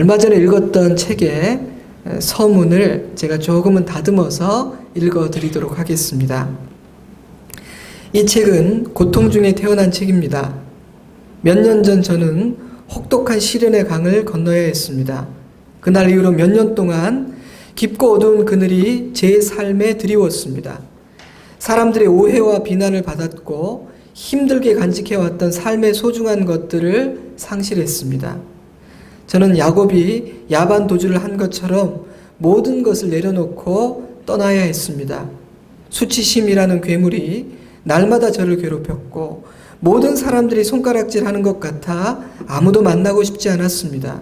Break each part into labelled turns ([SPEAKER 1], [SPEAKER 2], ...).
[SPEAKER 1] 얼마 전에 읽었던 책의 서문을 제가 조금은 다듬어서 읽어드리도록 하겠습니다. 이 책은 고통 중에 태어난 책입니다. 몇 년 전 저는 혹독한 시련의 강을 건너야 했습니다. 그날 이후로 몇 년 동안 깊고 어두운 그늘이 제 삶에 드리웠습니다. 사람들의 오해와 비난을 받았고 힘들게 간직해왔던 삶의 소중한 것들을 상실했습니다. 저는 야곱이 야반 도주를 한 것처럼 모든 것을 내려놓고 떠나야 했습니다. 수치심이라는 괴물이 날마다 저를 괴롭혔고 모든 사람들이 손가락질하는 것 같아 아무도 만나고 싶지 않았습니다.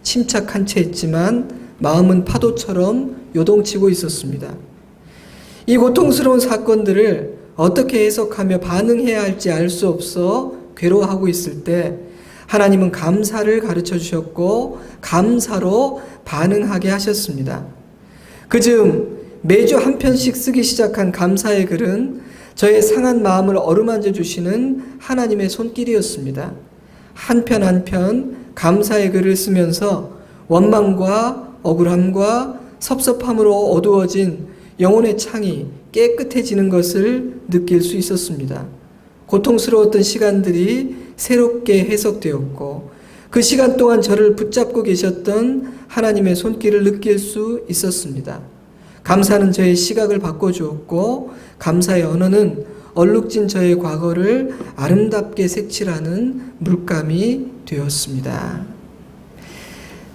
[SPEAKER 1] 침착한 채 했지만 마음은 파도처럼 요동치고 있었습니다. 이 고통스러운 사건들을 어떻게 해석하며 반응해야 할지 알 수 없어 괴로워하고 있을 때 하나님은 감사를 가르쳐 주셨고 감사로 반응하게 하셨습니다. 그즈음 매주 한 편씩 쓰기 시작한 감사의 글은 저의 상한 마음을 어루만져 주시는 하나님의 손길이었습니다. 한 편 한 편 감사의 글을 쓰면서 원망과 억울함과 섭섭함으로 어두워진 영혼의 창이 깨끗해지는 것을 느낄 수 있었습니다. 고통스러웠던 시간들이 새롭게 해석되었고 그 시간 동안 저를 붙잡고 계셨던 하나님의 손길을 느낄 수 있었습니다. 감사는 저의 시각을 바꿔주었고 감사의 언어는 얼룩진 저의 과거를 아름답게 색칠하는 물감이 되었습니다.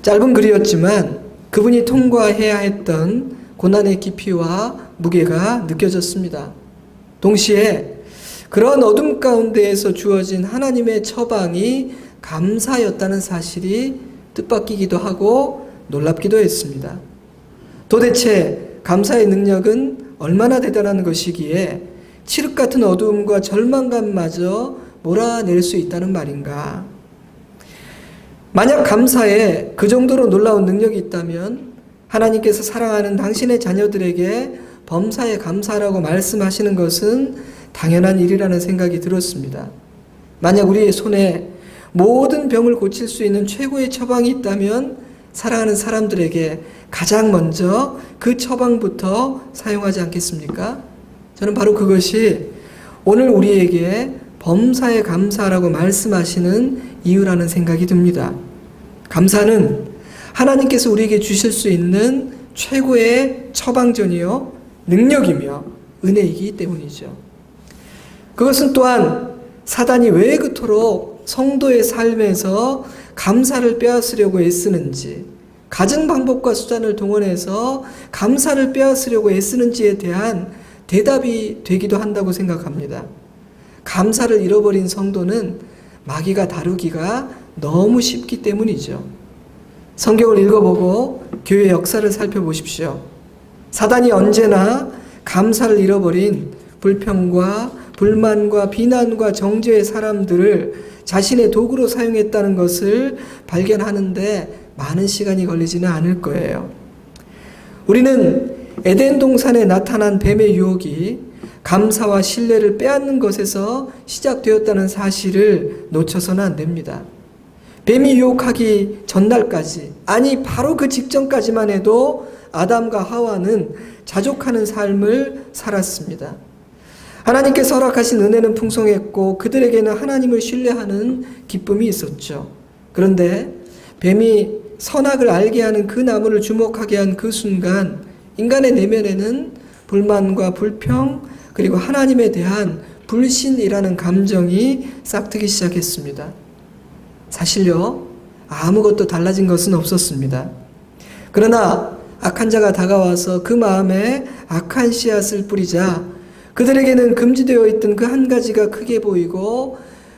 [SPEAKER 1] 짧은 글이었지만 그분이 통과해야 했던 고난의 깊이와 무게가 느껴졌습니다. 동시에 그런 어둠 가운데에서 주어진 하나님의 처방이 감사였다는 사실이 뜻밖이기도 하고 놀랍기도 했습니다. 도대체 감사의 능력은 얼마나 대단한 것이기에 칠흑 같은 어두움과 절망감마저 몰아낼 수 있다는 말인가? 만약 감사에 그 정도로 놀라운 능력이 있다면 하나님께서 사랑하는 당신의 자녀들에게 범사에 감사라고 말씀하시는 것은 당연한 일이라는 생각이 들었습니다. 만약 우리의 손에 모든 병을 고칠 수 있는 최고의 처방이 있다면 사랑하는 사람들에게 가장 먼저 그 처방부터 사용하지 않겠습니까? 저는 바로 그것이 오늘 우리에게 범사에 감사라고 말씀하시는 이유라는 생각이 듭니다. 감사는 하나님께서 우리에게 주실 수 있는 최고의 처방전이요 능력이며 은혜이기 때문이죠. 그것은 또한 사단이 왜 그토록 성도의 삶에서 감사를 빼앗으려고 애쓰는지, 가증 방법과 수단을 동원해서 감사를 빼앗으려고 애쓰는지에 대한 대답이 되기도 한다고 생각합니다. 감사를 잃어버린 성도는 마귀가 다루기가 너무 쉽기 때문이죠. 성경을 읽어보고 교회 역사를 살펴보십시오. 사단이 언제나 감사를 잃어버린 불평과 불만과 비난과 정죄의 사람들을 자신의 도구로 사용했다는 것을 발견하는데 많은 시간이 걸리지는 않을 거예요. 우리는 에덴 동산에 나타난 뱀의 유혹이 감사와 신뢰를 빼앗는 것에서 시작되었다는 사실을 놓쳐서는 안 됩니다. 뱀이 유혹하기 전날까지, 아니 바로 그 직전까지만 해도 아담과 하와는 자족하는 삶을 살았습니다. 하나님께서 허락하신 은혜는 풍성했고 그들에게는 하나님을 신뢰하는 기쁨이 있었죠. 그런데 뱀이 선악을 알게 하는 그 나무를 주목하게 한 그 순간 인간의 내면에는 불만과 불평 그리고 하나님에 대한 불신이라는 감정이 싹트기 시작했습니다. 사실요, 아무것도 달라진 것은 없었습니다. 그러나 악한 자가 다가와서 그 마음에 악한 씨앗을 뿌리자 그들에게는 금지되어 있던 그 한 가지가 크게 보이고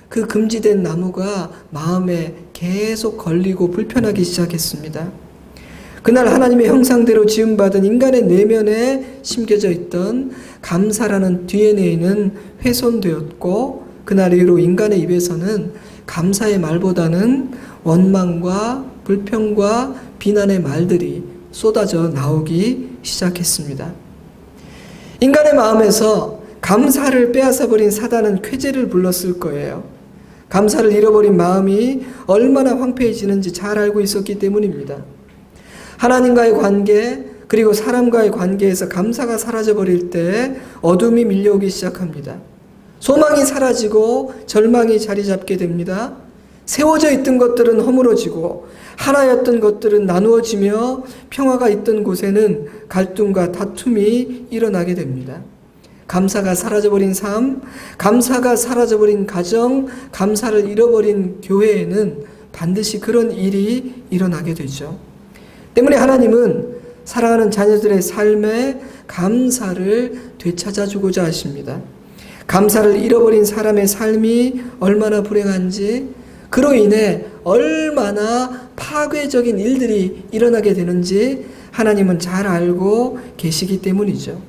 [SPEAKER 1] 그 금지된 나무가 마음에 계속 걸리고 불편하기 시작했습니다. 그날 하나님의 형상대로 지음받은 인간의 내면에 심겨져 있던 감사라는 DNA는 훼손되었고 그날 이후로 인간의 입에서는 감사의 말보다는 원망과 불평과 비난의 말들이 쏟아져 나오기 시작했습니다. 인간의 마음에서 감사를 빼앗아버린 사단은 쾌재를 불렀을 거예요. 감사를 잃어버린 마음이 얼마나 황폐해지는지 잘 알고 있었기 때문입니다. 하나님과의 관계, 그리고 사람과의 관계에서 감사가 사라져버릴 때 어둠이 밀려오기 시작합니다. 소망이 사라지고 절망이 자리 잡게 됩니다. 세워져 있던 것들은 허물어지고 하나였던 것들은 나누어지며 평화가 있던 곳에는 갈등과 다툼이 일어나게 됩니다. 감사가 사라져버린 삶, 감사가 사라져버린 가정, 감사를 잃어버린 교회에는 반드시 그런 일이 일어나게 되죠. 때문에 하나님은 사랑하는 자녀들의 삶에 감사를 되찾아주고자 하십니다. 감사를 잃어버린 사람의 삶이 얼마나 불행한지, 그로 인해 얼마나 파괴적인 일들이 일어나게 되는지 하나님은 잘 알고 계시기 때문이죠.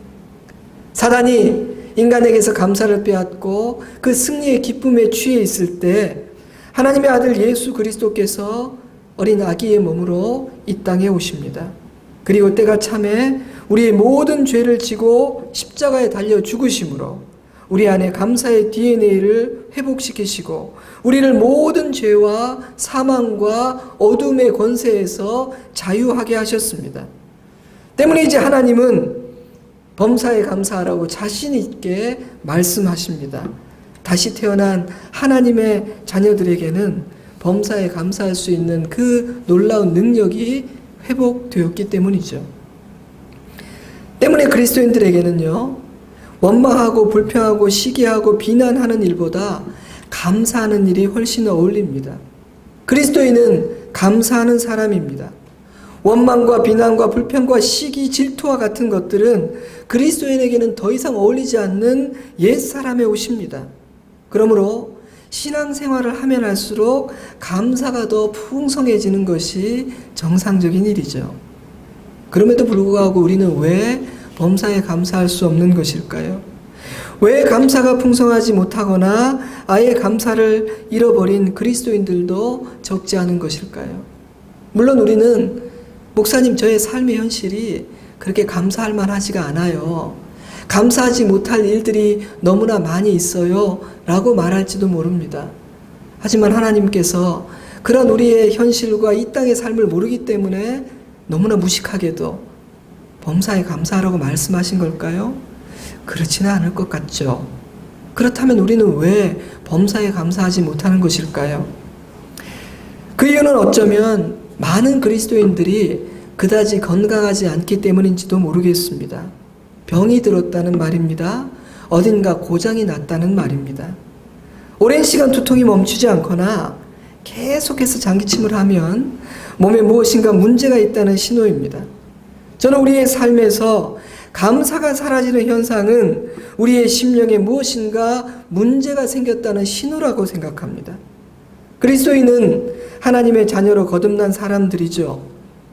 [SPEAKER 1] 사단이 인간에게서 감사를 빼앗고 그 승리의 기쁨에 취해 있을 때 하나님의 아들 예수 그리스도께서 어린 아기의 몸으로 이 땅에 오십니다. 그리고 때가 참에 우리의 모든 죄를 지고 십자가에 달려 죽으심으로 우리 안에 감사의 DNA를 회복시키시고 우리를 모든 죄와 사망과 어둠의 권세에서 자유하게 하셨습니다. 때문에 이제 하나님은 범사에 감사하라고 자신 있게 말씀하십니다. 다시 태어난 하나님의 자녀들에게는 범사에 감사할 수 있는 그 놀라운 능력이 회복되었기 때문이죠. 때문에 그리스도인들에게는요, 원망하고 불평하고 시기하고 비난하는 일보다 감사하는 일이 훨씬 어울립니다. 그리스도인은 감사하는 사람입니다. 원망과 비난과 불평과 시기, 질투와 같은 것들은 그리스도인에게는 더 이상 어울리지 않는 옛사람의 옷입니다. 그러므로 신앙생활을 하면 할수록 감사가 더 풍성해지는 것이 정상적인 일이죠. 그럼에도 불구하고 우리는 왜 범사에 감사할 수 없는 것일까요? 왜 감사가 풍성하지 못하거나 아예 감사를 잃어버린 그리스도인들도 적지 않은 것일까요? 물론 우리는 목사님, 저의 삶의 현실이 그렇게 감사할 만하지가 않아요. 감사하지 못할 일들이 너무나 많이 있어요. 라고 말할지도 모릅니다. 하지만 하나님께서 그런 우리의 현실과 이 땅의 삶을 모르기 때문에 너무나 무식하게도 범사에 감사하라고 말씀하신 걸까요? 그렇지는 않을 것 같죠. 그렇다면 우리는 왜 범사에 감사하지 못하는 것일까요? 그 이유는 어쩌면 많은 그리스도인들이 그다지 건강하지 않기 때문인지도 모르겠습니다. 병이 들었다는 말입니다. 어딘가 고장이 났다는 말입니다. 오랜 시간 두통이 멈추지 않거나 계속해서 장기침을 하면 몸에 무엇인가 문제가 있다는 신호입니다. 저는 우리의 삶에서 감사가 사라지는 현상은 우리의 심령에 무엇인가 문제가 생겼다는 신호라고 생각합니다. 그리스도인은 하나님의 자녀로 거듭난 사람들이죠.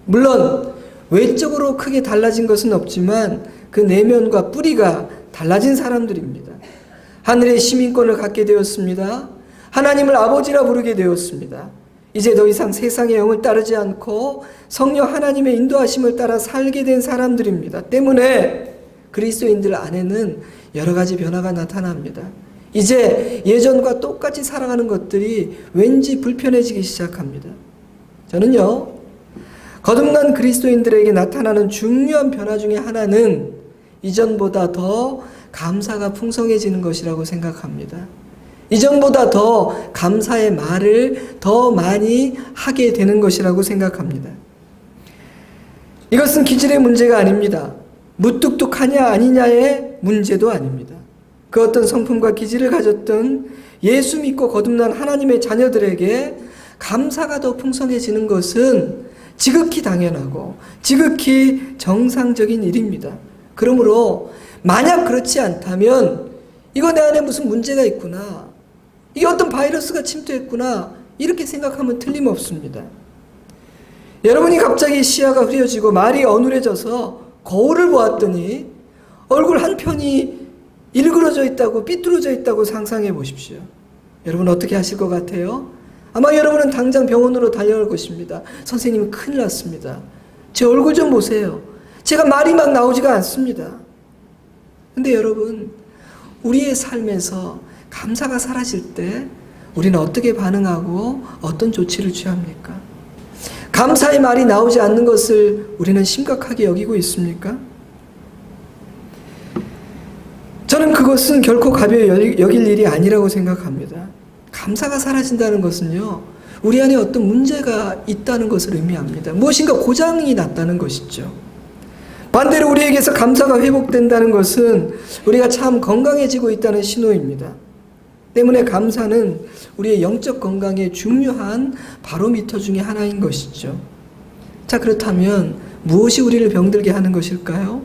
[SPEAKER 1] 물론 외적으로 크게 달라진 것은 없지만 그 내면과 뿌리가 달라진 사람들입니다. 하늘의 시민권을 갖게 되었습니다. 하나님을 아버지라 부르게 되었습니다. 이제 더 이상 세상의 영을 따르지 않고 성령 하나님의 인도하심을 따라 살게 된 사람들입니다. 때문에 그리스도인들 안에는 여러 가지 변화가 나타납니다. 이제 예전과 똑같이 살아가는 것들이 왠지 불편해지기 시작합니다. 저는요, 거듭난 그리스도인들에게 나타나는 중요한 변화 중에 하나는 이전보다 더 감사가 풍성해지는 것이라고 생각합니다. 이전보다 더 감사의 말을 더 많이 하게 되는 것이라고 생각합니다. 이것은 기질의 문제가 아닙니다. 무뚝뚝하냐 아니냐의 문제도 아닙니다. 그 어떤 성품과 기질을 가졌던 예수 믿고 거듭난 하나님의 자녀들에게 감사가 더 풍성해지는 것은 지극히 당연하고 지극히 정상적인 일입니다. 그러므로 만약 그렇지 않다면 이거 내 안에 무슨 문제가 있구나, 이게 어떤 바이러스가 침투했구나, 이렇게 생각하면 틀림없습니다. 여러분이 갑자기 시야가 흐려지고 말이 어눌해져서 거울을 보았더니 얼굴 한편이 일그러져 있다고, 삐뚤어져 있다고 상상해 보십시오. 여러분 어떻게 하실 것 같아요? 아마 여러분은 당장 병원으로 달려갈 것입니다. 선생님, 큰일 났습니다. 제 얼굴 좀 보세요. 제가 말이 막 나오지가 않습니다. 근데 여러분, 우리의 삶에서 감사가 사라질 때 우리는 어떻게 반응하고 어떤 조치를 취합니까? 감사의 말이 나오지 않는 것을 우리는 심각하게 여기고 있습니까? 저는 그것은 결코 가벼이 여길 일이 아니라고 생각합니다. 감사가 사라진다는 것은요, 우리 안에 어떤 문제가 있다는 것을 의미합니다. 무엇인가 고장이 났다는 것이죠. 반대로 우리에게서 감사가 회복된다는 것은 우리가 참 건강해지고 있다는 신호입니다. 때문에 감사는 우리의 영적 건강의 중요한 바로미터 중에 하나인 것이죠. 자, 그렇다면 무엇이 우리를 병들게 하는 것일까요?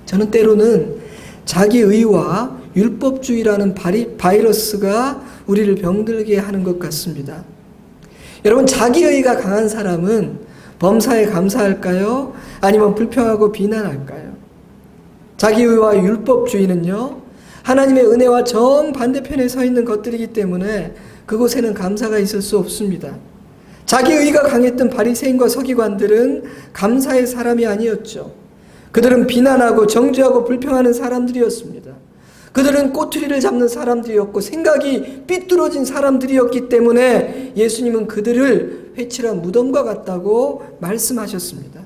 [SPEAKER 1] 저는 때로는 자기의와 율법주의라는 바이러스가 우리를 병들게 하는 것 같습니다. 여러분, 자기의가 강한 사람은 범사에 감사할까요? 아니면 불평하고 비난할까요? 자기의와 율법주의는요, 하나님의 은혜와 정반대편에 서 있는 것들이기 때문에 그곳에는 감사가 있을 수 없습니다. 자기의가 강했던 바리새인과 서기관들은 감사의 사람이 아니었죠. 그들은 비난하고 정죄하고 불평하는 사람들이었습니다. 그들은 꼬투리를 잡는 사람들이었고 생각이 삐뚤어진 사람들이었기 때문에 예수님은 그들을 회칠한 무덤과 같다고 말씀하셨습니다.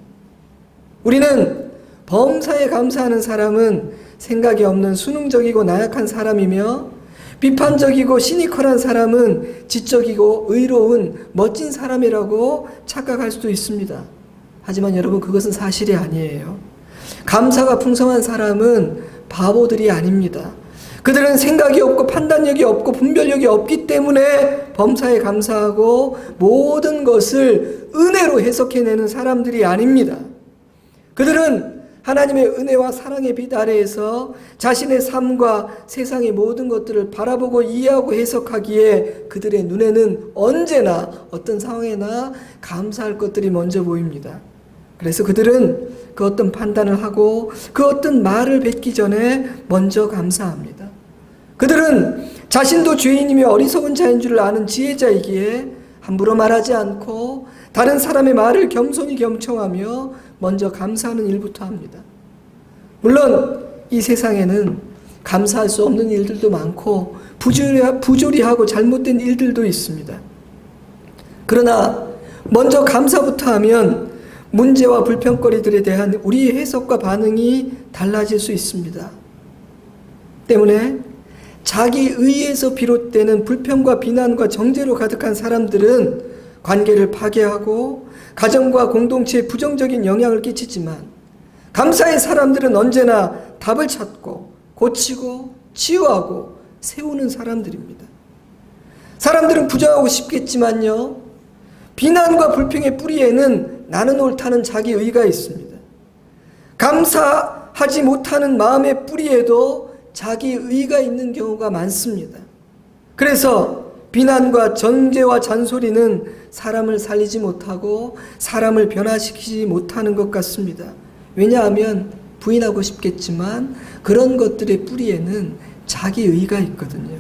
[SPEAKER 1] 우리는 범사에 감사하는 사람은 생각이 없는 수능적이고 나약한 사람이며, 비판적이고 시니컬한 사람은 지적이고 의로운 멋진 사람이라고 착각할 수도 있습니다. 하지만 여러분, 그것은 사실이 아니에요. 감사가 풍성한 사람은 바보들이 아닙니다. 그들은 생각이 없고 판단력이 없고 분별력이 없기 때문에 범사에 감사하고 모든 것을 은혜로 해석해내는 사람들이 아닙니다. 그들은 하나님의 은혜와 사랑의 빛 아래에서 자신의 삶과 세상의 모든 것들을 바라보고 이해하고 해석하기에 그들의 눈에는 언제나 어떤 상황에나 감사할 것들이 먼저 보입니다. 그래서 그들은 그 어떤 판단을 하고 그 어떤 말을 뱉기 전에 먼저 감사합니다. 그들은 자신도 죄인이며 어리석은 자인 줄 아는 지혜자이기에 함부로 말하지 않고 다른 사람의 말을 겸손히 경청하며 먼저 감사하는 일부터 합니다. 물론 이 세상에는 감사할 수 없는 일들도 많고 부조리하고 잘못된 일들도 있습니다. 그러나 먼저 감사부터 하면 문제와 불평거리들에 대한 우리의 해석과 반응이 달라질 수 있습니다. 때문에 자기 의에서 비롯되는 불평과 비난과 정죄로 가득한 사람들은 관계를 파괴하고 가정과 공동체에 부정적인 영향을 끼치지만, 감사의 사람들은 언제나 답을 찾고 고치고 치유하고 세우는 사람들입니다. 사람들은 부정하고 싶겠지만요, 비난과 불평의 뿌리에는 나는 옳다는 자기 의가 있습니다. 감사하지 못하는 마음의 뿌리에도 자기 의가 있는 경우가 많습니다. 그래서 비난과 정죄와 잔소리는 사람을 살리지 못하고 사람을 변화시키지 못하는 것 같습니다. 왜냐하면 부인하고 싶겠지만 그런 것들의 뿌리에는 자기 의가 있거든요.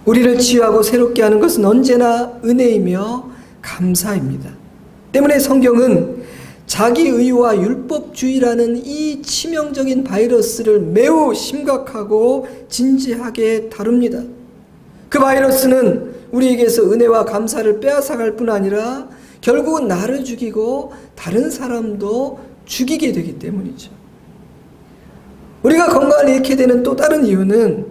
[SPEAKER 1] 우리를 치유하고 새롭게 하는 것은 언제나 은혜이며 감사입니다. 때문에 성경은 자기의와 율법주의라는 이 치명적인 바이러스를 매우 심각하고 진지하게 다룹니다. 그 바이러스는 우리에게서 은혜와 감사를 빼앗아갈 뿐 아니라 결국은 나를 죽이고 다른 사람도 죽이게 되기 때문이죠. 우리가 건강을 잃게 되는 또 다른 이유는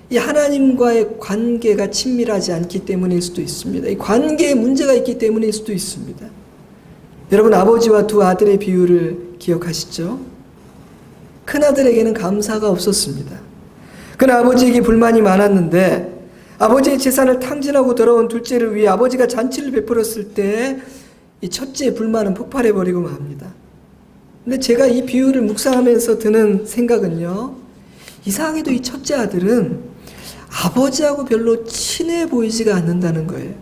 [SPEAKER 1] 이 하나님과의 관계가 친밀하지 않기 때문일 수도 있습니다. 이 관계에 문제가 있기 때문일 수도 있습니다. 여러분, 아버지와 두 아들의 비유를 기억하시죠? 큰아들에게는 감사가 없었습니다. 그는 아버지에게 불만이 많았는데 아버지의 재산을 탕진하고 돌아온 둘째를 위해 아버지가 잔치를 베풀었을 때 이 첫째의 불만은 폭발해버리고 맙니다. 근데 제가 이 비유를 묵상하면서 드는 생각은요, 이상하게도 이 첫째 아들은 아버지하고 별로 친해 보이지가 않는다는 거예요.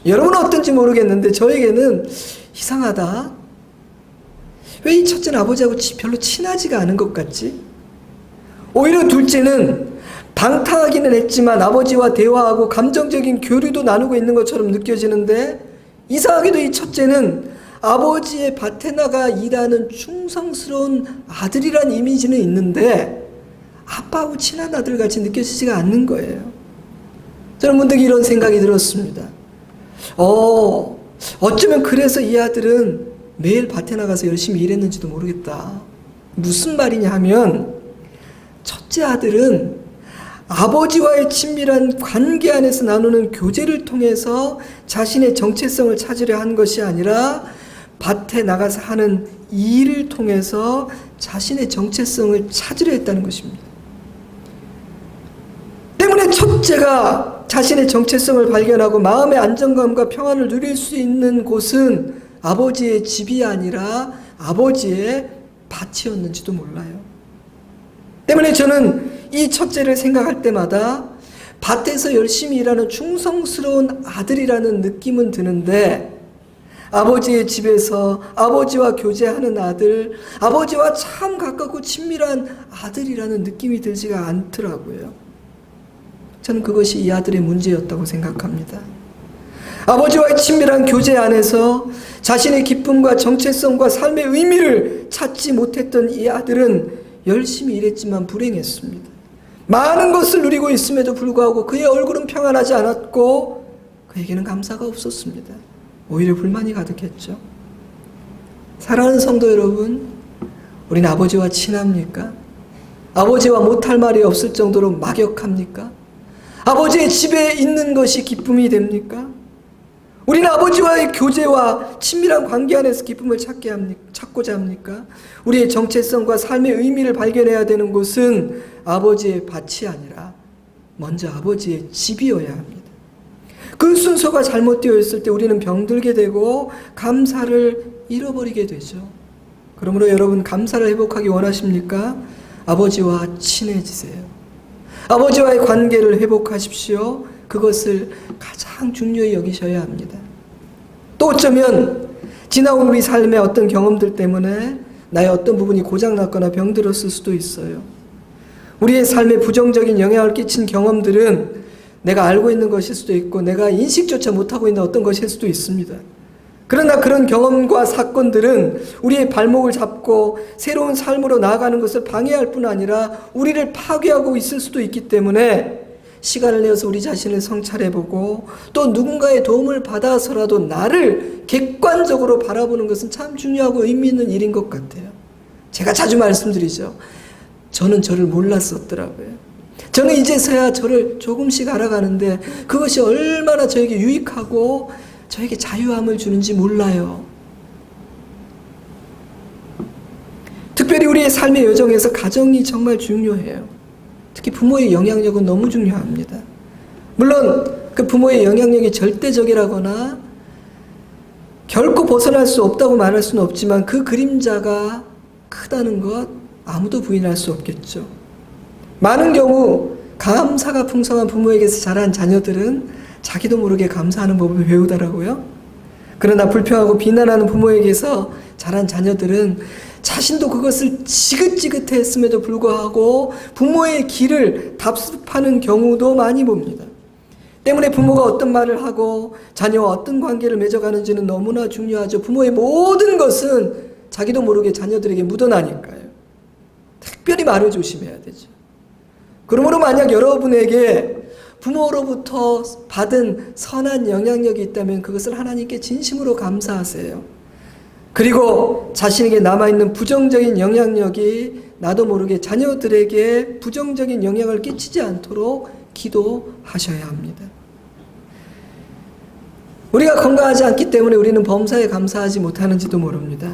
[SPEAKER 1] 여러분은 어떤지 모르겠는데 저에게는 이상하다. 왜 이 첫째는 아버지하고 별로 친하지가 않은 것 같지? 오히려 둘째는 방탕하기는 했지만 아버지와 대화하고 감정적인 교류도 나누고 있는 것처럼 느껴지는데, 이상하게도 이 첫째는 아버지의 밭에 나가 일하는 충성스러운 아들이란 이미지는 있는데 아빠하고 친한 아들같이 느껴지지가 않는 거예요. 저는 문득 이런 생각이 들었습니다. 어쩌면 그래서 이 아들은 매일 밭에 나가서 열심히 일했는지도 모르겠다. 무슨 말이냐 하면, 첫째 아들은 아버지와의 친밀한 관계 안에서 나누는 교제를 통해서 자신의 정체성을 찾으려 한 것이 아니라 밭에 나가서 하는 일을 통해서 자신의 정체성을 찾으려 했다는 것입니다. 때문에 첫째가 자신의 정체성을 발견하고 마음의 안정감과 평안을 누릴 수 있는 곳은 아버지의 집이 아니라 아버지의 밭이었는지도 몰라요. 때문에 저는 이 첫째를 생각할 때마다 밭에서 열심히 일하는 충성스러운 아들이라는 느낌은 드는데, 아버지의 집에서 아버지와 교제하는 아들, 아버지와 참 가깝고 친밀한 아들이라는 느낌이 들지가 않더라고요. 저는 그것이 이 아들의 문제였다고 생각합니다. 아버지와의 친밀한 교제 안에서 자신의 기쁨과 정체성과 삶의 의미를 찾지 못했던 이 아들은 열심히 일했지만 불행했습니다. 많은 것을 누리고 있음에도 불구하고 그의 얼굴은 평안하지 않았고 그에게는 감사가 없었습니다. 오히려 불만이 가득했죠. 사랑하는 성도 여러분, 우리는 아버지와 친합니까? 아버지와 못할 말이 없을 정도로 막역합니까? 아버지의 집에 있는 것이 기쁨이 됩니까? 우리는 아버지와의 교제와 친밀한 관계 안에서 기쁨을 찾고자 합니까? 우리의 정체성과 삶의 의미를 발견해야 되는 곳은 아버지의 밭이 아니라 먼저 아버지의 집이어야 합니다. 그 순서가 잘못되어 있을 때 우리는 병들게 되고 감사를 잃어버리게 되죠. 그러므로 여러분, 감사를 회복하기 원하십니까? 아버지와 친해지세요. 아버지와의 관계를 회복하십시오. 그것을 가장 중요히 여기셔야 합니다. 또 어쩌면 지나온 우리 삶의 어떤 경험들 때문에 나의 어떤 부분이 고장났거나 병들었을 수도 있어요. 우리의 삶에 부정적인 영향을 끼친 경험들은 내가 알고 있는 것일 수도 있고 내가 인식조차 못하고 있는 어떤 것일 수도 있습니다. 그러나 그런 경험과 사건들은 우리의 발목을 잡고 새로운 삶으로 나아가는 것을 방해할 뿐 아니라 우리를 파괴하고 있을 수도 있기 때문에 시간을 내어서 우리 자신을 성찰해보고 또 누군가의 도움을 받아서라도 나를 객관적으로 바라보는 것은 참 중요하고 의미 있는 일인 것 같아요. 제가 자주 말씀드리죠. 저는 저를 몰랐었더라고요. 저는 이제서야 저를 조금씩 알아가는데 그것이 얼마나 저에게 유익하고 저에게 자유함을 주는지 몰라요. 특별히 우리의 삶의 여정에서 가정이 정말 중요해요. 특히 부모의 영향력은 너무 중요합니다. 물론 그 부모의 영향력이 절대적이라거나 결코 벗어날 수 없다고 말할 수는 없지만 그 그림자가 크다는 것 아무도 부인할 수 없겠죠. 많은 경우 감사가 풍성한 부모에게서 자란 자녀들은 자기도 모르게 감사하는 법을 배우더라고요. 그러나 불평하고 비난하는 부모에게서 자란 자녀들은 자신도 그것을 지긋지긋해 했음에도 불구하고 부모의 길을 답습하는 경우도 많이 봅니다. 때문에 부모가 어떤 말을 하고 자녀와 어떤 관계를 맺어가는지는 너무나 중요하죠. 부모의 모든 것은 자기도 모르게 자녀들에게 묻어나니까요. 특별히 말을 조심해야 되죠. 그러므로 만약 여러분에게 부모로부터 받은 선한 영향력이 있다면 그것을 하나님께 진심으로 감사하세요. 그리고 자신에게 남아있는 부정적인 영향력이 나도 모르게 자녀들에게 부정적인 영향을 끼치지 않도록 기도하셔야 합니다. 우리가 건강하지 않기 때문에 우리는 범사에 감사하지 못하는지도 모릅니다.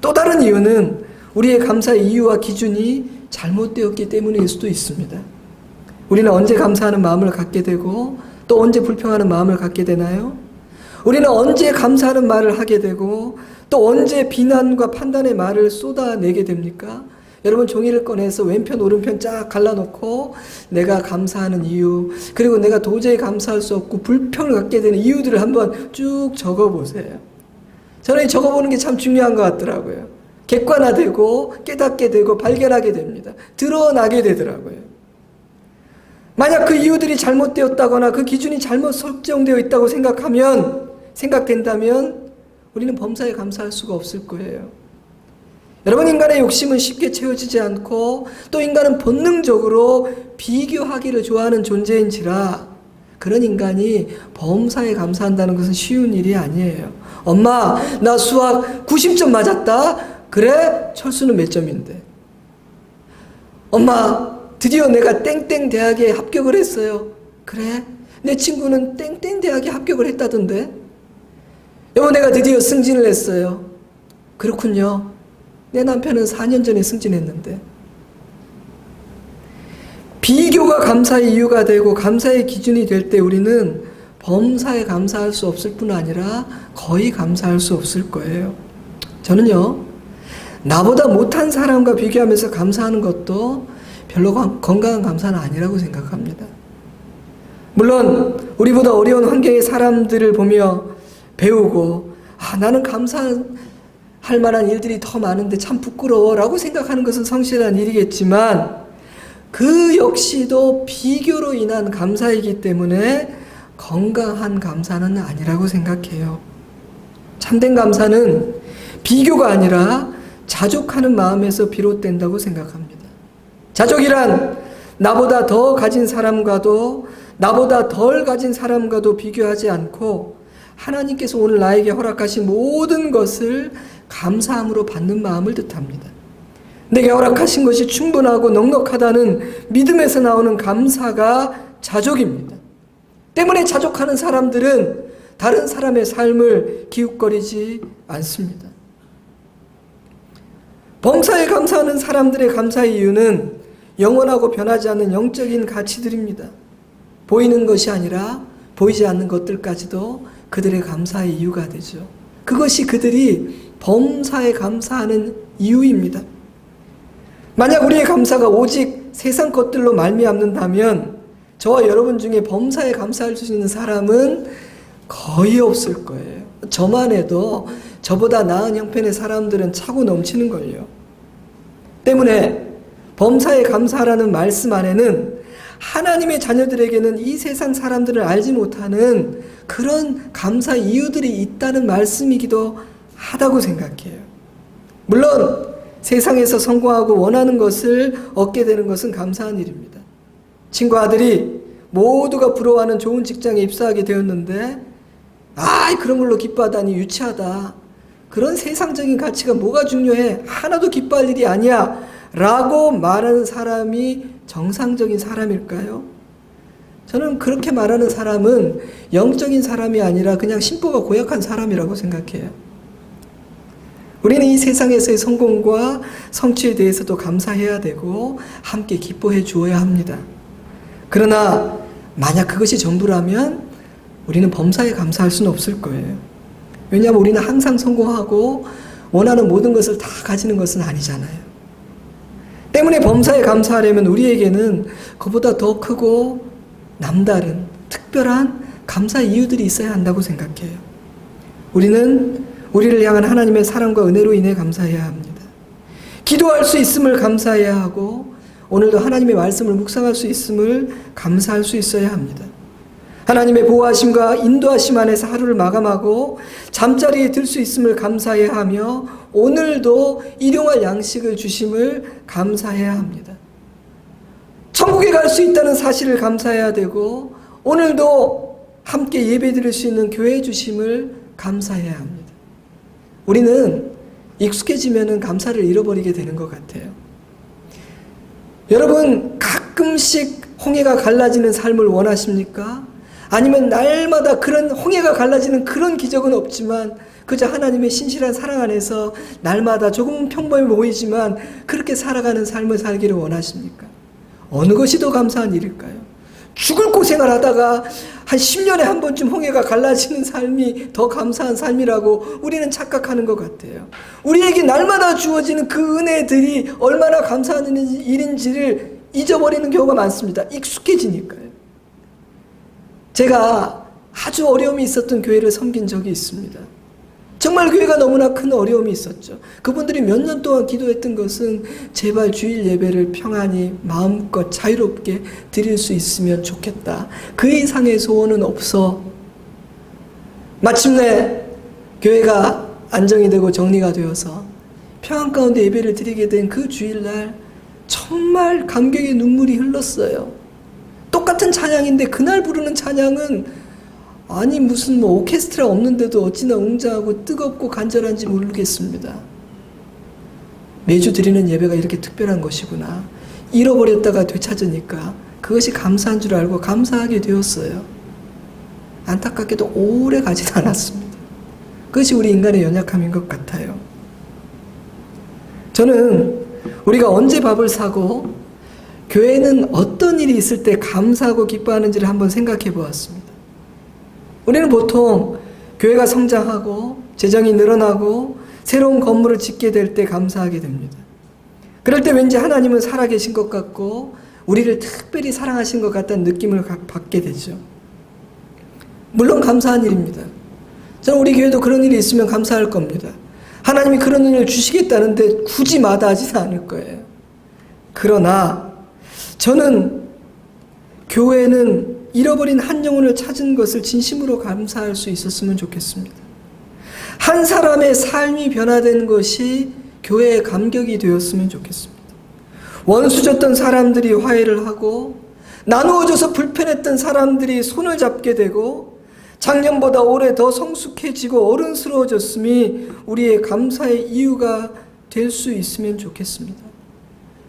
[SPEAKER 1] 또 다른 이유는 우리의 감사의 이유와 기준이 잘못되었기 때문일 수도 있습니다. 우리는 언제 감사하는 마음을 갖게 되고 또 언제 불평하는 마음을 갖게 되나요? 우리는 언제 감사하는 말을 하게 되고 또 언제 비난과 판단의 말을 쏟아내게 됩니까? 여러분, 종이를 꺼내서 왼편 오른편 쫙 갈라놓고 내가 감사하는 이유, 그리고 내가 도저히 감사할 수 없고 불평을 갖게 되는 이유들을 한번 쭉 적어보세요. 저는 적어보는 게 참 중요한 것 같더라고요. 객관화되고 깨닫게 되고 발견하게 됩니다. 드러나게 되더라고요. 만약 그 이유들이 잘못되었다거나 그 기준이 잘못 설정되어 있다고 생각된다면 우리는 범사에 감사할 수가 없을 거예요. 여러분, 인간의 욕심은 쉽게 채워지지 않고 또 인간은 본능적으로 비교하기를 좋아하는 존재인지라 그런 인간이 범사에 감사한다는 것은 쉬운 일이 아니에요. 엄마, 나 수학 90점 맞았다. 그래? 철수는 몇 점인데? 엄마, 드디어 내가 땡땡 대학에 합격을 했어요. 그래? 내 친구는 땡땡 대학에 합격을 했다던데? 여보, 내가 드디어 승진을 했어요. 그렇군요. 내 남편은 4년 전에 승진했는데. 비교가 감사의 이유가 되고 감사의 기준이 될 때 우리는 범사에 감사할 수 없을 뿐 아니라 거의 감사할 수 없을 거예요. 저는요, 나보다 못한 사람과 비교하면서 감사하는 것도 별로 건강한 감사는 아니라고 생각합니다. 물론 우리보다 어려운 환경의 사람들을 보며 배우고 나는 감사할 만한 일들이 더 많은데 참 부끄러워라고 생각하는 것은 성실한 일이겠지만 그 역시도 비교로 인한 감사이기 때문에 건강한 감사는 아니라고 생각해요. 참된 감사는 비교가 아니라 자족하는 마음에서 비롯된다고 생각합니다. 자족이란 나보다 더 가진 사람과도 나보다 덜 가진 사람과도 비교하지 않고 하나님께서 오늘 나에게 허락하신 모든 것을 감사함으로 받는 마음을 뜻합니다. 내게 허락하신 것이 충분하고 넉넉하다는 믿음에서 나오는 감사가 자족입니다. 때문에 자족하는 사람들은 다른 사람의 삶을 기웃거리지 않습니다. 범사에 감사하는 사람들의 감사의 이유는 영원하고 변하지 않는 영적인 가치들입니다. 보이는 것이 아니라 보이지 않는 것들까지도 그들의 감사의 이유가 되죠. 그것이 그들이 범사에 감사하는 이유입니다. 만약 우리의 감사가 오직 세상 것들로 말미암는다면 저와 여러분 중에 범사에 감사할 수 있는 사람은 거의 없을 거예요. 저만 해도 저보다 나은 형편의 사람들은 차고 넘치는 걸요. 때문에 범사에 감사하라는 말씀 안에는 하나님의 자녀들에게는 이 세상 사람들을 알지 못하는 그런 감사 이유들이 있다는 말씀이기도 하다고 생각해요. 물론 세상에서 성공하고 원하는 것을 얻게 되는 것은 감사한 일입니다. 친구 아들이 모두가 부러워하는 좋은 직장에 입사하게 되었는데 그런 걸로 기뻐하다니 유치하다. 그런 세상적인 가치가 뭐가 중요해? 하나도 기뻐할 일이 아니야 라고 말하는 사람이 정상적인 사람일까요? 저는 그렇게 말하는 사람은 영적인 사람이 아니라 그냥 심보가 고약한 사람이라고 생각해요. 우리는 이 세상에서의 성공과 성취에 대해서도 감사해야 되고 함께 기뻐해 주어야 합니다. 그러나 만약 그것이 전부라면 우리는 범사에 감사할 수는 없을 거예요. 왜냐하면 우리는 항상 성공하고 원하는 모든 것을 다 가지는 것은 아니잖아요. 때문에 범사에 감사하려면 우리에게는 그보다 더 크고 남다른 특별한 감사 이유들이 있어야 한다고 생각해요. 우리는 우리를 향한 하나님의 사랑과 은혜로 인해 감사해야 합니다. 기도할 수 있음을 감사해야 하고 오늘도 하나님의 말씀을 묵상할 수 있음을 감사할 수 있어야 합니다. 하나님의 보호하심과 인도하심 안에서 하루를 마감하고 잠자리에 들 수 있음을 감사해야 하며 오늘도 일용할 양식을 주심을 감사해야 합니다. 천국에 갈 수 있다는 사실을 감사해야 되고 오늘도 함께 예배드릴 수 있는 교회 주심을 감사해야 합니다. 우리는 익숙해지면 감사를 잃어버리게 되는 것 같아요. 여러분 가끔씩 홍해가 갈라지는 삶을 원하십니까? 아니면 날마다 그런 홍해가 갈라지는 그런 기적은 없지만 그저 하나님의 신실한 사랑 안에서 날마다 조금은 평범해 보이지만 그렇게 살아가는 삶을 살기를 원하십니까? 어느 것이 더 감사한 일일까요? 죽을 고생을 하다가 한 10년에 한 번쯤 홍해가 갈라지는 삶이 더 감사한 삶이라고 우리는 착각하는 것 같아요. 우리에게 날마다 주어지는 그 은혜들이 얼마나 감사한 일인지를 잊어버리는 경우가 많습니다. 익숙해지니까요. 제가 아주 어려움이 있었던 교회를 섬긴 적이 있습니다. 정말 교회가 너무나 큰 어려움이 있었죠. 그분들이 몇 년 동안 기도했던 것은 제발 주일 예배를 평안히 마음껏 자유롭게 드릴 수 있으면 좋겠다. 그 이상의 소원은 없어. 마침내 교회가 안정이 되고 정리가 되어서 평안 가운데 예배를 드리게 된 그 주일날 정말 감격의 눈물이 흘렀어요. 똑같은 찬양인데 그날 부르는 찬양은 아니 무슨 뭐 오케스트라 없는데도 어찌나 웅장하고 뜨겁고 간절한지 모르겠습니다. 매주 드리는 예배가 이렇게 특별한 것이구나. 잃어버렸다가 되찾으니까 그것이 감사한 줄 알고 감사하게 되었어요. 안타깝게도 오래 가진 않았습니다. 그것이 우리 인간의 연약함인 것 같아요. 저는 우리가 언제 밥을 사고 교회는 어떤 일이 있을 때 감사하고 기뻐하는지를 한번 생각해 보았습니다. 우리는 보통 교회가 성장하고 재정이 늘어나고 새로운 건물을 짓게 될 때 감사하게 됩니다. 그럴 때 왠지 하나님은 살아계신 것 같고 우리를 특별히 사랑하신 것 같다는 느낌을 받게 되죠. 물론 감사한 일입니다. 저는 우리 교회도 그런 일이 있으면 감사할 겁니다. 하나님이 그런 일을 주시겠다는데 굳이 마다하지는 않을 거예요. 그러나 저는 교회는 잃어버린 한 영혼을 찾은 것을 진심으로 감사할 수 있었으면 좋겠습니다. 한 사람의 삶이 변화된 것이 교회의 감격이 되었으면 좋겠습니다. 원수졌던 사람들이 화해를 하고 나누어져서 불편했던 사람들이 손을 잡게 되고 작년보다 올해 더 성숙해지고 어른스러워졌음이 우리의 감사의 이유가 될 수 있으면 좋겠습니다.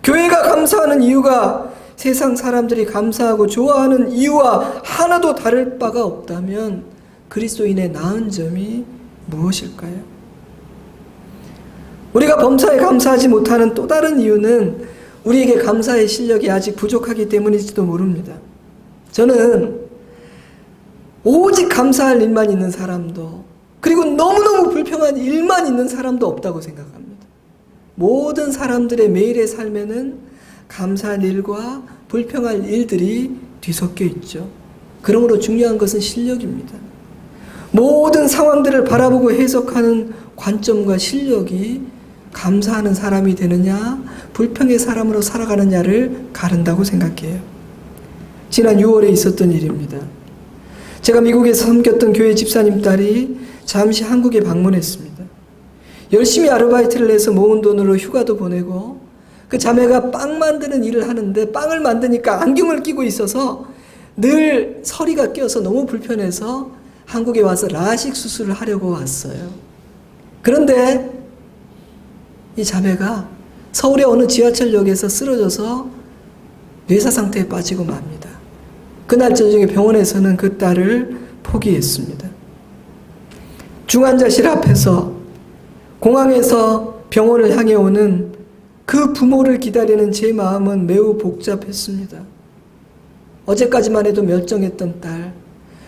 [SPEAKER 1] 교회가 감사하는 이유가 세상 사람들이 감사하고 좋아하는 이유와 하나도 다를 바가 없다면 그리스도인의 나은 점이 무엇일까요? 우리가 범사에 감사하지 못하는 또 다른 이유는 우리에게 감사의 실력이 아직 부족하기 때문일지도 모릅니다. 저는 오직 감사할 일만 있는 사람도 그리고 너무너무 불평한 일만 있는 사람도 없다고 생각합니다. 모든 사람들의 매일의 삶에는 감사할 일과 불평할 일들이 뒤섞여 있죠. 그러므로 중요한 것은 실력입니다. 모든 상황들을 바라보고 해석하는 관점과 실력이 감사하는 사람이 되느냐 불평의 사람으로 살아가느냐를 가른다고 생각해요. 지난 6월에 있었던 일입니다. 제가 미국에서 섬겼던 교회 집사님 딸이 잠시 한국에 방문했습니다. 열심히 아르바이트를 해서 모은 돈으로 휴가도 보내고 그 자매가 빵 만드는 일을 하는데 빵을 만드니까 안경을 끼고 있어서 늘 서리가 껴서 너무 불편해서 한국에 와서 라식 수술을 하려고 왔어요. 그런데 이 자매가 서울의 어느 지하철역에서 쓰러져서 뇌사 상태에 빠지고 맙니다. 그날 저녁에 병원에서는 그 딸을 포기했습니다. 중환자실 앞에서 공항에서 병원을 향해 오는 그 부모를 기다리는 제 마음은 매우 복잡했습니다. 어제까지만 해도 멸정했던 딸,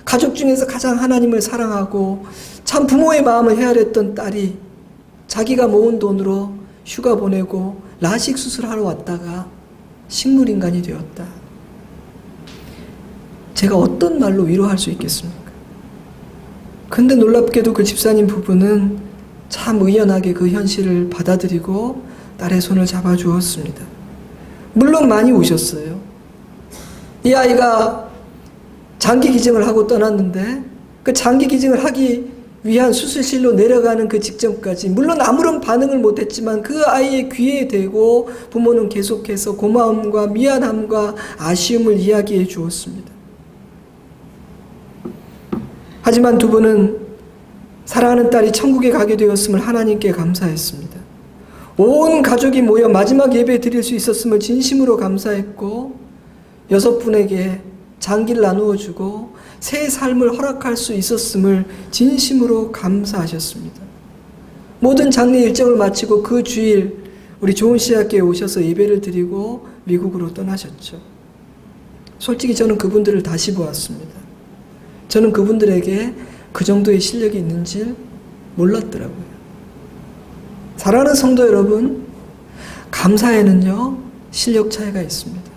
[SPEAKER 1] 가족 중에서 가장 하나님을 사랑하고 참 부모의 마음을 헤아렸던 딸이 자기가 모은 돈으로 휴가 보내고 라식 수술하러 왔다가 식물인간이 되었다. 제가 어떤 말로 위로할 수 있겠습니까? 근데 놀랍게도 그 집사님 부부는 참 의연하게 그 현실을 받아들이고 딸의 손을 잡아주었습니다. 물론 많이 우셨어요. 이 아이가 장기 기증을 하고 떠났는데 그 장기 기증을 하기 위한 수술실로 내려가는 그 직전까지 물론 아무런 반응을 못했지만 그 아이의 귀에 대고 부모는 계속해서 고마움과 미안함과 아쉬움을 이야기해 주었습니다. 하지만 두 분은 사랑하는 딸이 천국에 가게 되었음을 하나님께 감사했습니다. 온 가족이 모여 마지막 예배 드릴 수 있었음을 진심으로 감사했고 6분에게 장기를 나누어 주고 새 삶을 허락할 수 있었음을 진심으로 감사하셨습니다. 모든 장례 일정을 마치고 그 주일 우리 좋은 씨앗교회에 오셔서 예배를 드리고 미국으로 떠나셨죠. 솔직히 저는 그분들을 다시 보았습니다. 저는 그분들에게 그 정도의 실력이 있는지 몰랐더라고요. 사랑하는 성도 여러분, 감사에는요 실력 차이가 있습니다.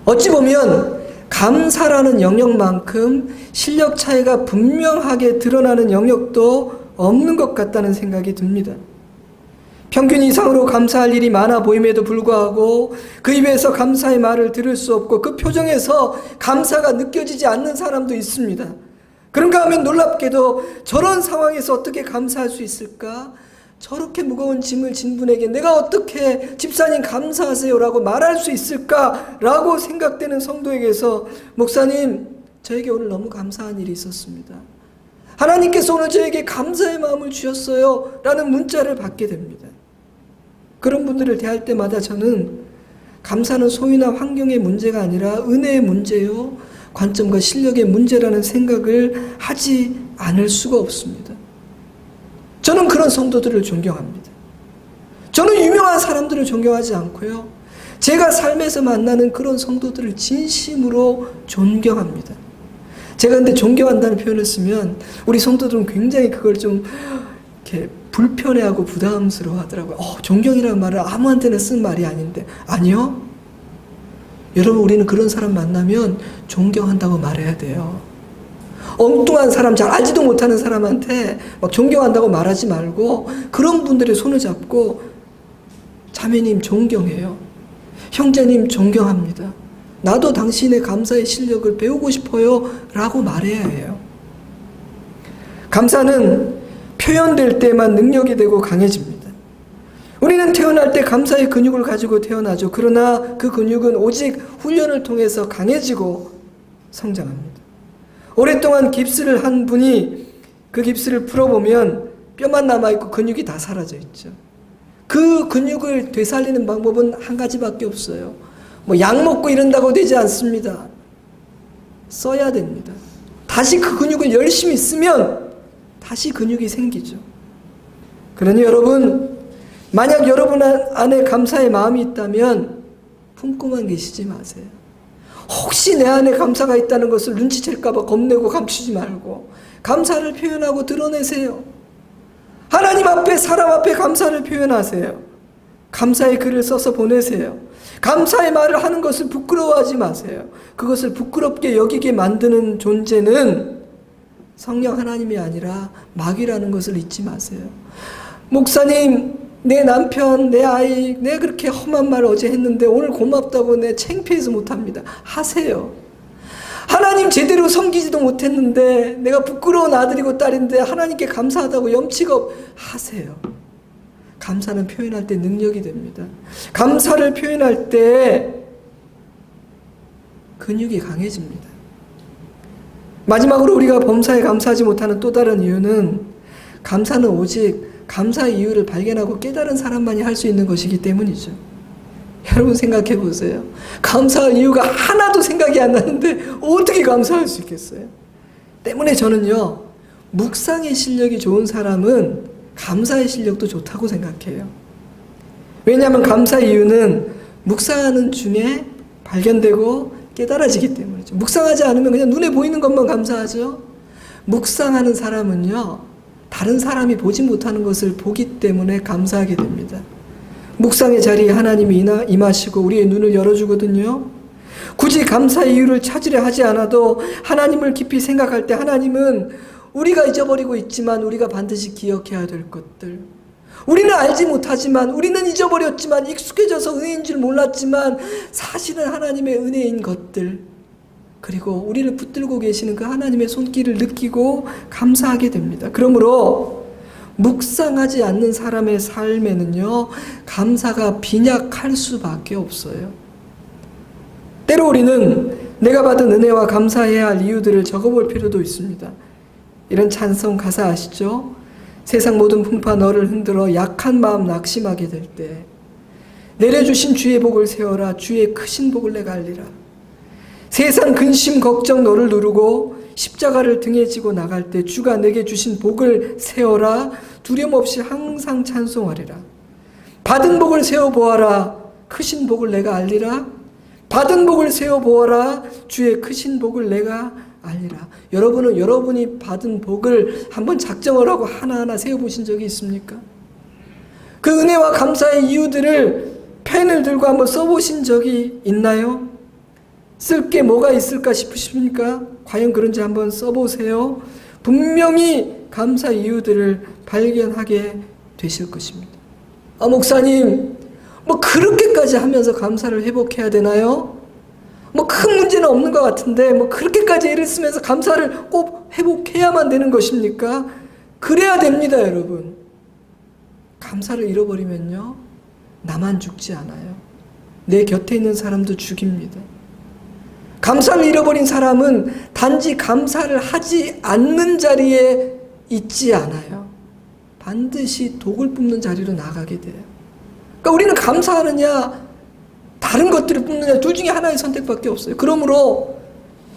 [SPEAKER 1] 어찌 보면 감사라는 영역만큼 실력 차이가 분명하게 드러나는 영역도 없는 것 같다는 생각이 듭니다. 평균 이상으로 감사할 일이 많아 보임에도 불구하고 그 입에서 감사의 말을 들을 수 없고 그 표정에서 감사가 느껴지지 않는 사람도 있습니다. 그런가 하면 놀랍게도 저런 상황에서 어떻게 감사할 수 있을까? 저렇게 무거운 짐을 진 분에게 내가 어떻게 집사님 감사하세요 라고 말할 수 있을까라고 생각되는 성도에게서 목사님 저에게 오늘 너무 감사한 일이 있었습니다. 하나님께서 오늘 저에게 감사의 마음을 주셨어요 라는 문자를 받게 됩니다. 그런 분들을 대할 때마다 저는 감사는 소유나 환경의 문제가 아니라 은혜의 문제요 관점과 실력의 문제라는 생각을 하지 않을 수가 없습니다. 저는 그런 성도들을 존경합니다. 저는 유명한 사람들을 존경하지 않고요. 제가 삶에서 만나는 그런 성도들을 진심으로 존경합니다. 제가 근데 존경한다는 표현을 쓰면 우리 성도들은 굉장히 그걸 좀 이렇게 불편해하고 부담스러워 하더라고요. 존경이라는 말을 아무한테나 쓴 말이 아닌데. 아니요. 여러분 우리는 그런 사람 만나면 존경한다고 말해야 돼요. 엉뚱한 사람, 잘 알지도 못하는 사람한테 막 존경한다고 말하지 말고 그런 분들의 손을 잡고 자매님 존경해요. 형제님 존경합니다. 나도 당신의 감사의 실력을 배우고 싶어요 라고 말해야 해요. 감사는 표현될 때만 능력이 되고 강해집니다. 우리는 태어날 때 감사의 근육을 가지고 태어나죠. 그러나 그 근육은 오직 훈련을 통해서 강해지고 성장합니다. 오랫동안 깁스를 한 분이 그 깁스를 풀어보면 뼈만 남아있고 근육이 다 사라져 있죠. 그 근육을 되살리는 방법은 한 가지밖에 없어요. 약 먹고 이런다고 되지 않습니다. 써야 됩니다. 다시 그 근육을 열심히 쓰면 다시 근육이 생기죠. 그러니 여러분, 만약 여러분 안에 감사의 마음이 있다면 품고만 계시지 마세요. 혹시 내 안에 감사가 있다는 것을 눈치챌까봐 겁내고 감추지 말고 감사를 표현하고 드러내세요. 하나님 앞에, 사람 앞에 감사를 표현하세요. 감사의 글을 써서 보내세요. 감사의 말을 하는 것을 부끄러워하지 마세요. 그것을 부끄럽게 여기게 만드는 존재는 성령 하나님이 아니라 마귀라는 것을 잊지 마세요. 목사님, 내 남편, 내 아이, 내 그렇게 험한 말 어제 했는데 오늘 고맙다고 내 창피해서 못합니다. 하세요. 하나님 제대로 섬기지도 못했는데 내가 부끄러운 아들이고 딸인데 하나님께 감사하다고 염치가 하세요. 감사는 표현할 때 능력이 됩니다. 감사를 표현할 때 근육이 강해집니다. 마지막으로 우리가 범사에 감사하지 못하는 또 다른 이유는 감사는 오직 감사의 이유를 발견하고 깨달은 사람만이 할 수 있는 것이기 때문이죠. 여러분 생각해 보세요. 감사할 이유가 하나도 생각이 안 나는데 어떻게 감사할 수 있겠어요? 때문에 저는요, 묵상의 실력이 좋은 사람은 감사의 실력도 좋다고 생각해요. 왜냐하면 감사의 이유는 묵상하는 중에 발견되고 깨달아지기 때문이죠. 묵상하지 않으면 그냥 눈에 보이는 것만 감사하죠. 묵상하는 사람은요, 다른 사람이 보지 못하는 것을 보기 때문에 감사하게 됩니다. 묵상의 자리에 하나님이 임하시고 우리의 눈을 열어주거든요. 굳이 감사의 이유를 찾으려 하지 않아도 하나님을 깊이 생각할 때 하나님은 우리가 잊어버리고 있지만 우리가 반드시 기억해야 될 것들, 우리는 알지 못하지만, 우리는 잊어버렸지만, 익숙해져서 은혜인 줄 몰랐지만 사실은 하나님의 은혜인 것들, 그리고 우리를 붙들고 계시는 그 하나님의 손길을 느끼고 감사하게 됩니다. 그러므로 묵상하지 않는 사람의 삶에는요, 감사가 빈약할 수밖에 없어요. 때로 우리는 내가 받은 은혜와 감사해야 할 이유들을 적어볼 필요도 있습니다. 이런 찬송 가사 아시죠? 세상 모든 풍파 너를 흔들어 약한 마음 낙심하게 될 때 내려주신 주의 복을 세워라. 주의 크신 복을 내가 알리라. 세상 근심 걱정 너를 누르고 십자가를 등에 지고 나갈 때 주가 내게 주신 복을 세워라. 두려움 없이 항상 찬송하리라. 받은 복을 세워보아라. 크신 복을 내가 알리라. 받은 복을 세워보아라. 주의 크신 복을 내가 알리라. 여러분은 여러분이 받은 복을 한번 작정을 하고 하나하나 세워보신 적이 있습니까? 그 은혜와 감사의 이유들을 펜을 들고 한번 써보신 적이 있나요? 쓸 게 뭐가 있을까 싶으십니까? 과연 그런지 한번 써보세요. 분명히 감사 이유들을 발견하게 되실 것입니다. 목사님, 그렇게까지 하면서 감사를 회복해야 되나요? 큰 문제는 없는 것 같은데 그렇게까지 애를 쓰면서 감사를 꼭 회복해야만 되는 것입니까? 그래야 됩니다, 여러분. 감사를 잃어버리면요, 나만 죽지 않아요. 내 곁에 있는 사람도 죽입니다. 감사를 잃어버린 사람은 단지 감사를 하지 않는 자리에 있지 않아요. 반드시 독을 뿜는 자리로 나가게 돼요. 그러니까 우리는 감사하느냐, 다른 것들을 뿜느냐, 둘 중에 하나의 선택밖에 없어요. 그러므로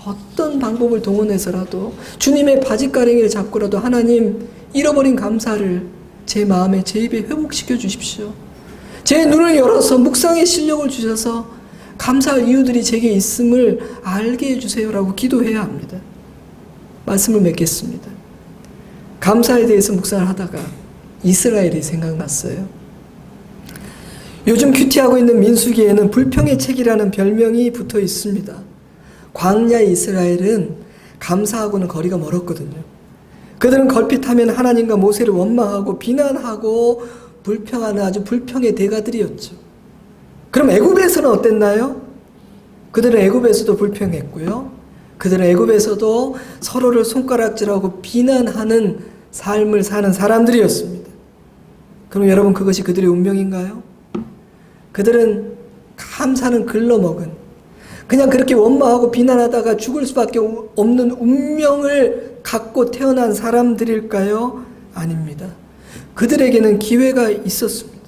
[SPEAKER 1] 어떤 방법을 동원해서라도 주님의 바짓가랭이를 잡고라도 하나님, 잃어버린 감사를 제 마음에, 제 입에 회복시켜 주십시오. 제 눈을 열어서 묵상의 실력을 주셔서 감사할 이유들이 제게 있음을 알게 해주세요라고 기도해야 합니다. 말씀을 맺겠습니다. 감사에 대해서 묵상을 하다가 이스라엘이 생각났어요. 요즘 큐티하고 있는 민수기에는 불평의 책이라는 별명이 붙어 있습니다. 광야 이스라엘은 감사하고는 거리가 멀었거든요. 그들은 걸핏하면 하나님과 모세를 원망하고 비난하고 불평하는 아주 불평의 대가들이었죠. 그럼 애굽에서는 어땠나요? 그들은 애굽에서도 불평했고요. 그들은 애굽에서도 서로를 손가락질하고 비난하는 삶을 사는 사람들이었습니다. 그럼 여러분, 그것이 그들의 운명인가요? 그들은 감사는 글러먹은, 그냥 그렇게 원망하고 비난하다가 죽을 수밖에 없는 운명을 갖고 태어난 사람들일까요? 아닙니다. 그들에게는 기회가 있었습니다.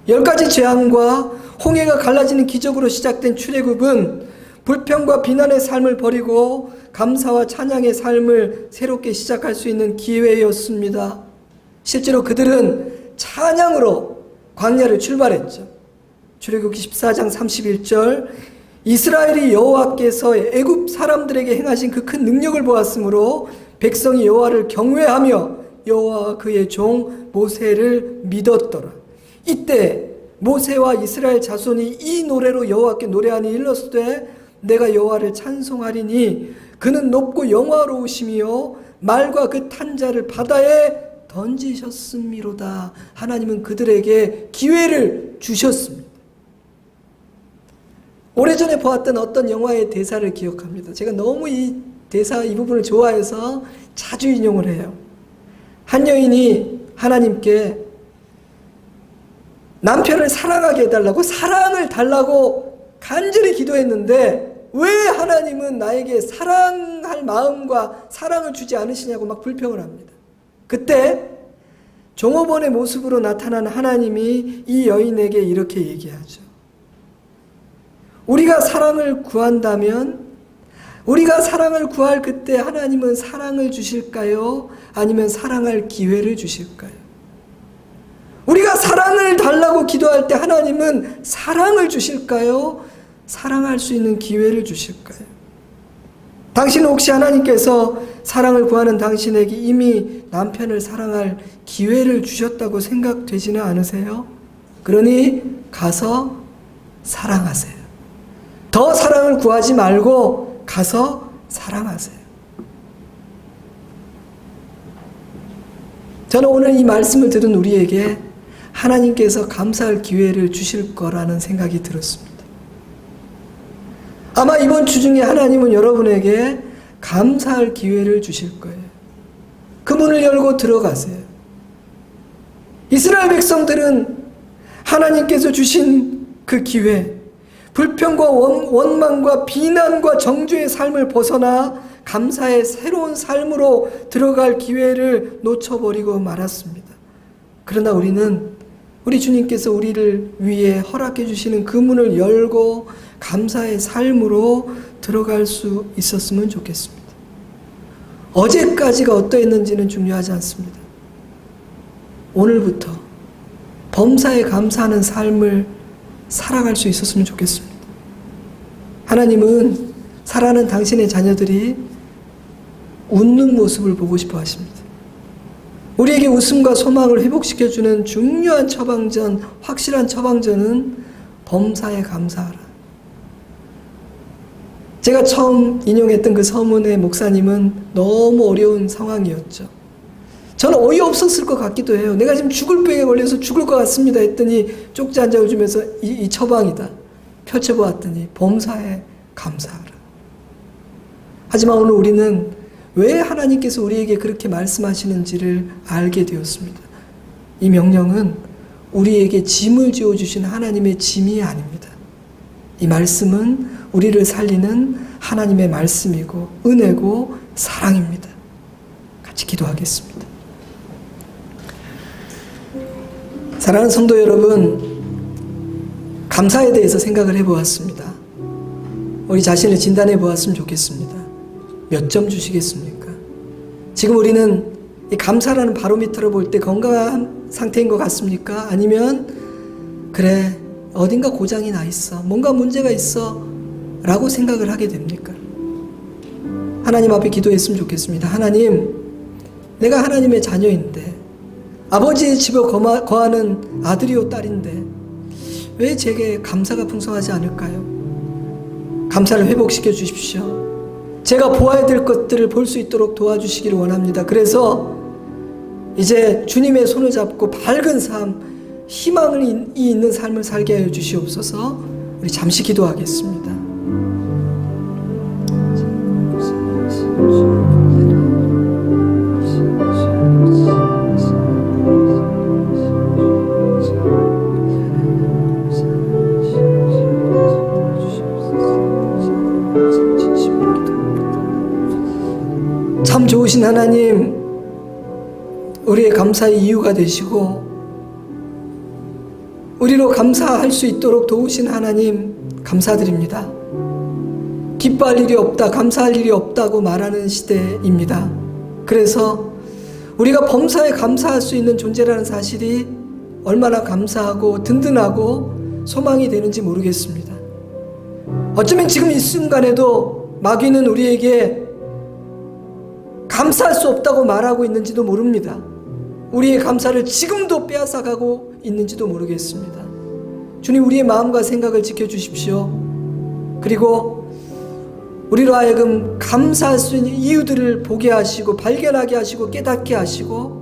[SPEAKER 1] 10가지 재앙과 홍해가 갈라지는 기적으로 시작된 출애굽은 불평과 비난의 삶을 버리고 감사와 찬양의 삶을 새롭게 시작할 수 있는 기회였습니다. 실제로 그들은 찬양으로 광야를 출발했죠. 출애굽기 14장 31절, 이스라엘이 여호와께서 애굽 사람들에게 행하신 그 큰 능력을 보았으므로 백성이 여호와를 경외하며 여호와와 그의 종 모세를 믿었더라. 이때 모세와 이스라엘 자손이 이 노래로 여호와께 노래하니 일렀으되 내가 여호와를 찬송하리니 그는 높고 영화로우시며 말과 그 탄 자를 바다에 던지셨음이로다. 하나님은 그들에게 기회를 주셨습니다. 오래전에 보았던 어떤 영화의 대사를 기억합니다. 제가 너무 이 대사 이 부분을 좋아해서 자주 인용을 해요. 한 여인이 하나님께 남편을 사랑하게 해달라고, 사랑을 달라고 간절히 기도했는데 왜 하나님은 나에게 사랑할 마음과 사랑을 주지 않으시냐고 막 불평을 합니다. 그때 종업원의 모습으로 나타난 하나님이 이 여인에게 이렇게 얘기하죠. 우리가 사랑을 구한다면, 우리가 사랑을 구할 그때 하나님은 사랑을 주실까요? 아니면 사랑할 기회를 주실까요? 우리가 사랑을 달라고 기도할 때 하나님은 사랑을 주실까요? 사랑할 수 있는 기회를 주실까요? 당신은 혹시 하나님께서 사랑을 구하는 당신에게 이미 남편을 사랑할 기회를 주셨다고 생각되지는 않으세요? 그러니 가서 사랑하세요. 더 사랑을 구하지 말고 가서 사랑하세요. 저는 오늘 이 말씀을 들은 우리에게 하나님께서 감사할 기회를 주실 거라는 생각이 들었습니다. 아마 이번 주 중에 하나님은 여러분에게 감사할 기회를 주실 거예요. 그 문을 열고 들어가세요. 이스라엘 백성들은 하나님께서 주신 그 기회, 불평과 원망과 비난과 정죄의 삶을 벗어나 감사의 새로운 삶으로 들어갈 기회를 놓쳐버리고 말았습니다. 그러나 우리 주님께서 우리를 위해 허락해 주시는 그 문을 열고 감사의 삶으로 들어갈 수 있었으면 좋겠습니다. 어제까지가 어떠했는지는 중요하지 않습니다. 오늘부터 범사에 감사하는 삶을 살아갈 수 있었으면 좋겠습니다. 하나님은 사랑하는 당신의 자녀들이 웃는 모습을 보고 싶어 하십니다. 우리에게 웃음과 소망을 회복시켜주는 중요한 처방전, 확실한 처방전은 범사에 감사하라. 제가 처음 인용했던 그 서문의 목사님은 너무 어려운 상황이었죠. 저는 어이없었을 것 같기도 해요. 내가 지금 죽을 병에 걸려서 죽을 것 같습니다 했더니 쪽지 한 장을 주면서 이 처방이다. 펼쳐보았더니 범사에 감사하라. 하지만 오늘 우리는 왜 하나님께서 우리에게 그렇게 말씀하시는지를 알게 되었습니다. 이 명령은 우리에게 짐을 지어주신 하나님의 짐이 아닙니다. 이 말씀은 우리를 살리는 하나님의 말씀이고 은혜고 사랑입니다. 같이 기도하겠습니다. 사랑하는 성도 여러분, 감사에 대해서 생각을 해보았습니다. 우리 자신을 진단해 보았으면 좋겠습니다. 몇 점 주시겠습니까? 지금 우리는 이 감사라는 바로미터를 볼 때 건강한 상태인 것 같습니까? 아니면 그래 어딘가 고장이 나 있어, 뭔가 문제가 있어 라고 생각을 하게 됩니까? 하나님 앞에 기도했으면 좋겠습니다. 하나님, 내가 하나님의 자녀인데 아버지의 집에 거하는 아들이요 딸인데 왜 제게 감사가 풍성하지 않을까요? 감사를 회복시켜 주십시오. 제가 보아야 될 것들을 볼 수 있도록 도와주시기를 원합니다. 그래서 이제 주님의 손을 잡고 밝은 삶, 희망이 있는 삶을 살게 하여 주시옵소서. 우리 잠시 기도하겠습니다. 참 좋으신 하나님, 우리의 감사의 이유가 되시고 우리로 감사할 수 있도록 도우신 하나님 감사드립니다. 기뻐할 일이 없다, 감사할 일이 없다고 말하는 시대입니다. 그래서 우리가 범사에 감사할 수 있는 존재라는 사실이 얼마나 감사하고 든든하고 소망이 되는지 모르겠습니다. 어쩌면 지금 이 순간에도 마귀는 우리에게 감사할 수 없다고 말하고 있는지도 모릅니다. 우리의 감사를 지금도 빼앗아가고 있는지도 모르겠습니다. 주님, 우리의 마음과 생각을 지켜주십시오. 그리고 우리로 하여금 감사할 수 있는 이유들을 보게 하시고 발견하게 하시고 깨닫게 하시고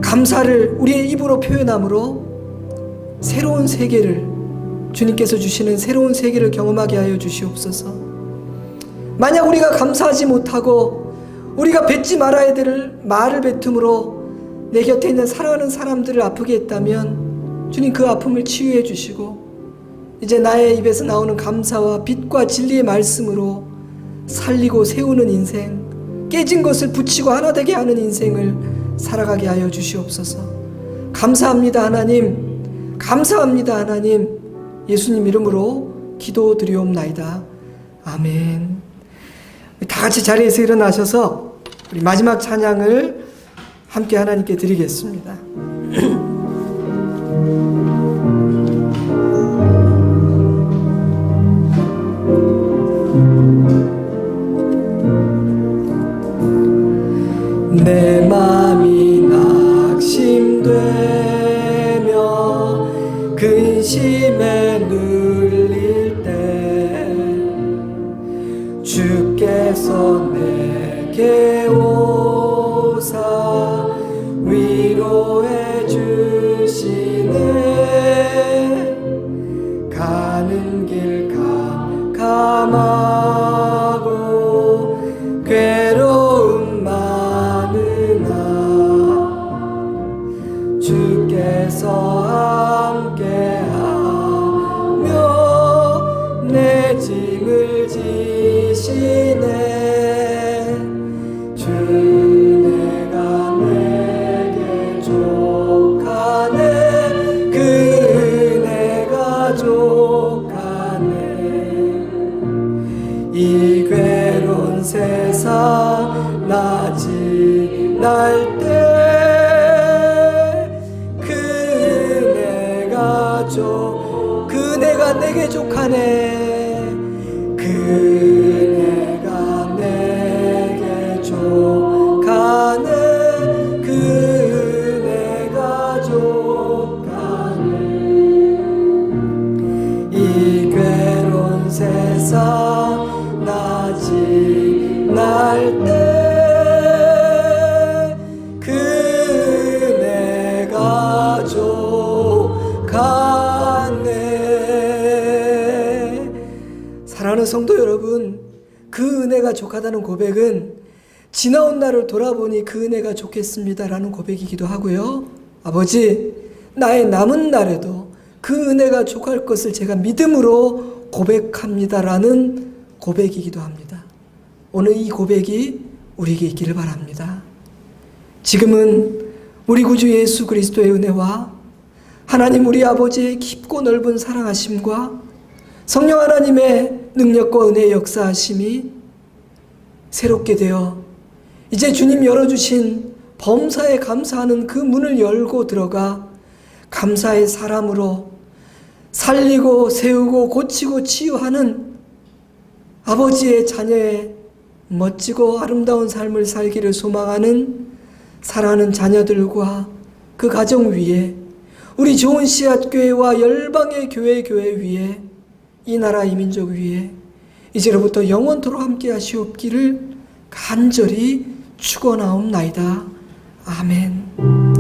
[SPEAKER 1] 감사를 우리의 입으로 표현함으로 새로운 세계를, 주님께서 주시는 새로운 세계를 경험하게 하여 주시옵소서. 만약 우리가 감사하지 못하고 우리가 뱉지 말아야 될 말을 뱉음으로 내 곁에 있는 사랑하는 사람들을 아프게 했다면 주님, 그 아픔을 치유해 주시고 이제 나의 입에서 나오는 감사와 빛과 진리의 말씀으로 살리고 세우는 인생, 깨진 것을 붙이고 하나 되게 하는 인생을 살아가게 하여 주시옵소서. 감사합니다 하나님, 감사합니다 하나님. 예수님 이름으로 기도드리옵나이다. 아멘. 다 같이 자리에서 일어나셔서 우리 마지막 찬양을 함께 하나님께 드리겠습니다. 내 맘이 낙심되며 근심에 눌릴 때 주께서 내게 오사 위로해 주시네. 가는 길 캄캄하고 괴로움 많으나 주께서 함께하며 내 짐을 지시네. 주 내가 내게 족하네. 그 은혜가 족하네. 이 괴로운 세상 나 지날 때 그네가 내게 족하네. 그네가 내게 족하네. 그네가 족하네. 이 괴로운 세상 나 지날 때 그네가 족하네. 사랑하는 성도 여러분, 그 은혜가 족하다는 고백은 지나온 날을 돌아보니 그 은혜가 좋겠습니다라는 고백이기도 하고요. 아버지, 나의 남은 날에도 그 은혜가 족할 것을 제가 믿음으로 고백합니다라는 고백이기도 합니다. 오늘 이 고백이 우리에게 있기를 바랍니다. 지금은 우리 구주 예수 그리스도의 은혜와 하나님 우리 아버지의 깊고 넓은 사랑하심과 성령 하나님의 능력과 은혜의 역사하심이 새롭게 되어 이제 주님 열어주신 범사에 감사하는 그 문을 열고 들어가 감사의 사람으로 살리고 세우고 고치고 치유하는 아버지의 자녀의 멋지고 아름다운 삶을 살기를 소망하는 사랑하는 자녀들과 그 가정 위에 우리 좋은 씨앗교회와 열방의 교회 위에 이 나라 이 민족 위에 이제로부터 영원토록 함께 하시옵기를 간절히 축원하옵나이다. 아멘.